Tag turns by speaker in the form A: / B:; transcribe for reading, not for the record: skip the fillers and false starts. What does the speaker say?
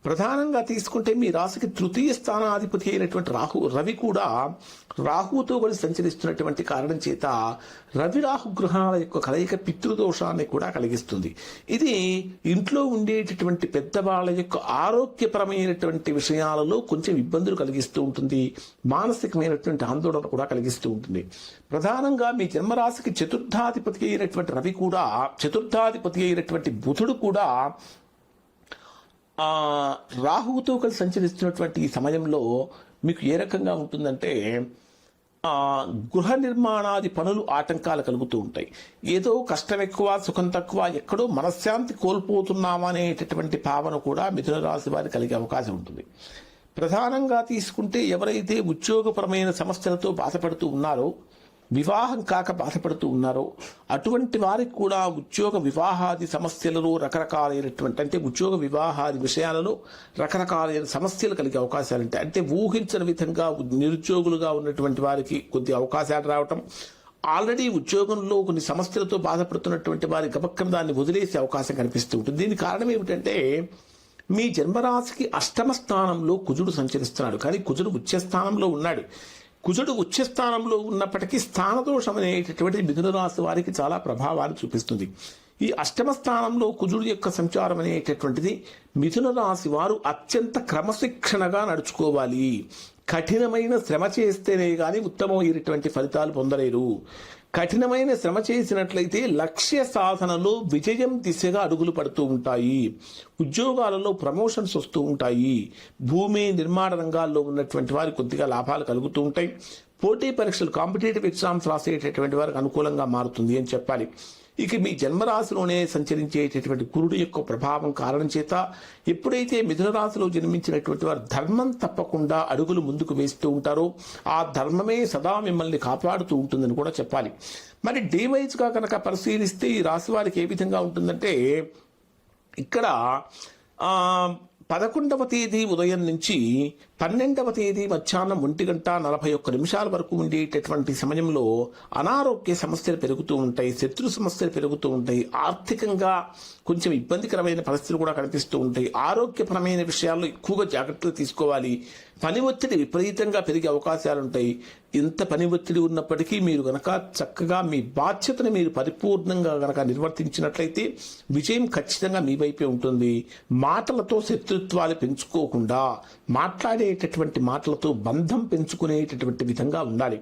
A: ప్రధానంగా తీసుకుంటే మీ రాశికి తృతీయ స్థానాధిపతి అయినటువంటి రవి కూడా రాహువుతో కలిసి సంచరిస్తున్నటువంటి కారణం చేత రవి రాహు గ్రహాల యొక్క కలయిక పితృదోషాన్ని కూడా కలిగిస్తుంది. ఇది ఇంట్లో ఉండేటటువంటి పెద్దవాళ్ళ యొక్క ఆరోగ్యపరమైనటువంటి విషయాలలో కొంచెం ఇబ్బందులు కలిగిస్తూ ఉంటుంది, మానసికమైనటువంటి ఆందోళన కూడా కలిగిస్తూ ఉంటుంది. ప్రధానంగా మీ జన్మరాశికి చతుర్థాధిపతి అయినటువంటి రవి కూడా, చతుర్థాధిపతి అయినటువంటి బుధుడు కూడా రాహువుతో కలిసి సంచరిస్తున్నటువంటి ఈ సమయంలో మీకు ఏ రకంగా ఉంటుందంటే గృహ నిర్మాణాది పనులు ఆటంకాలు కలుగుతూ ఉంటాయి. ఏదో కష్టం ఎక్కువ సుఖం తక్కువ, ఎక్కడో మనశ్శాంతి కోల్పోతున్నామనేటటువంటి భావన కూడా మిథున రాశి వారికి కలిగే అవకాశం ఉంటుంది. ప్రధానంగా తీసుకుంటే ఎవరైతే ఉద్యోగపరమైన సమస్యలతో బాధపడుతూ ఉన్నారో, వివాహం కాక బాధపడుతూ ఉన్నారో అటువంటి వారికి కూడా ఉద్యోగ వివాహాది సమస్యలలో రకరకాలైనటువంటి, అంటే ఉద్యోగ వివాహాది విషయాలలో రకరకాలైన సమస్యలు కలిగే అవకాశాలు ఉంటాయి. అంటే ఊహించని విధంగా నిరుద్యోగులుగా ఉన్నటువంటి వారికి కొద్ది అవకాశాలు రావటం, ఆల్రెడీ ఉద్యోగంలో కొన్ని సమస్యలతో బాధపడుతున్నటువంటి వారి గబక్కన దాన్ని వదిలేసే అవకాశం కనిపిస్తూ ఉంటుంది. దీనికి కారణం ఏమిటంటే మీ జన్మరాశికి అష్టమ స్థానంలో కుజుడు సంచరిస్తున్నాడు, కానీ కుజుడు ఉచ్చ స్థానంలో ఉన్నాడు. కుజుడు ఉచ్చ స్థానంలో ఉన్నప్పటికీ స్థానదోషం అనేటటువంటి మిథున రాశి వారికి చాలా ప్రభావాన్ని చూపిస్తుంది. ఈ అష్టమ స్థానంలో కుజుడు యొక్క సంచారం అనేటటువంటిది మిథున రాశి వారు అత్యంత క్రమశిక్షణగా నడుచుకోవాలి. కఠినమైన శ్రమ చేస్తేనే కానీ ఉత్తమమైనటువంటి ఫలితాలు పొందలేరు. కఠినమైన శ్రమ చేసినట్లయితే లక్ష్య సాధనలో విజయం దిశగా అడుగులు పడుతూ ఉంటాయి. ఉద్యోగాలలో ప్రమోషన్స్ వస్తూ ఉంటాయి. భూమి నిర్మాణ రంగాల్లో ఉన్నటువంటి వారి కొద్దిగా లాభాలు కలుగుతూ ఉంటాయి. పోటీ పరీక్షలు, కాంపిటేటివ్ ఎగ్జామ్స్ రాసేటటువంటి వారికి అనుకూలంగా మారుతుంది అని చెప్పాలి. ఇక మీ జన్మరాశిలోనే సంచరించేటటువంటి గురుడు యొక్క ప్రభావం కారణం చేత ఎప్పుడైతే మిథున రాశిలో జన్మించినటువంటి వారు ధర్మం తప్పకుండా అడుగులు ముందుకు వేస్తూ ఉంటారో ఆ ధర్మమే సదా మిమ్మల్ని కాపాడుతూ ఉంటుందని కూడా చెప్పాలి. మరి డేవైజ్గా కనుక పరిశీలిస్తే ఈ రాశి వారికి ఏ విధంగా ఉంటుందంటే, ఇక్కడ 11వ తేదీ ఉదయం నుంచి 12వ తేదీ మధ్యాహ్నం 1:41 వరకు ఉండేటటువంటి సమయంలో అనారోగ్య సమస్యలు పెరుగుతూ ఉంటాయి, శత్రు సమస్యలు పెరుగుతూ ఉంటాయి, ఆర్థికంగా కొంచెం ఇబ్బందికరమైన పరిస్థితులు కూడా కనిపిస్తూ ఉంటాయి. ఆరోగ్యపరమైన విషయాల్లో ఎక్కువగా జాగ్రత్తలు తీసుకోవాలి. పని ఒత్తిడి విపరీతంగా పెరిగే అవకాశాలు ఉంటాయి. ఎంత పని ఒత్తిడి ఉన్నప్పటికీ మీరు గనక చక్కగా మీ బాధ్యతను మీరు పరిపూర్ణంగా గనక నిర్వర్తించినట్లయితే విజయం ఖచ్చితంగా మీ వైపే ఉంటుంది. మాటలతో శత్రుత్వాలు పెంచుకోకుండా మాట్లాడేటటువంటి మాటలతో బంధం పెంచుకునేటటువంటి విధంగా ఉండాలి.